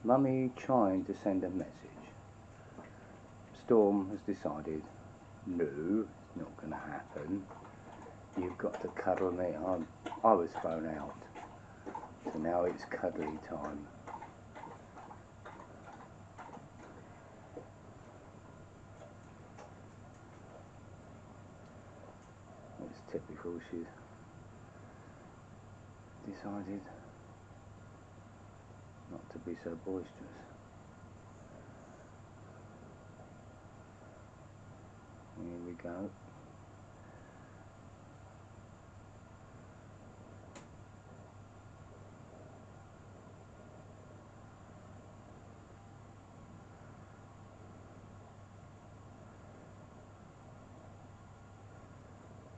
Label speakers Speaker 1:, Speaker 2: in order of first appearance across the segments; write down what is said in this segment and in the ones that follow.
Speaker 1: Mummy trying to send a message. Storm has decided, no, it's not going to happen. You've got to cuddle me. I was thrown out. So now it's cuddly time. It's typical, she's decided not to be so boisterous. Here we go.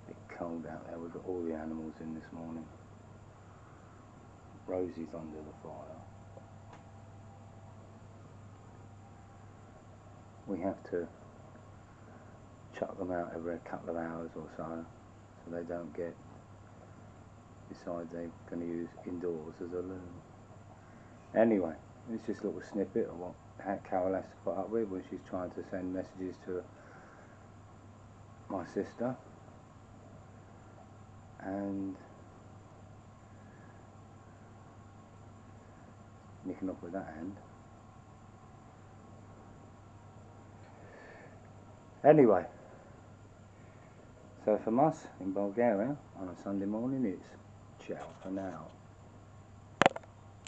Speaker 1: Bit cold out there, we've got all the animals in this morning. Rosie's under the fire. We have to chuck them out every couple of hours or so they don't decide they're going to use indoors as a loo. Anyway, it's just a little snippet of what Carol has to put up with when she's trying to send messages to my sister, and nicking up with that hand. Anyway, so from us in Bulgaria on a Sunday morning, it's ciao for now.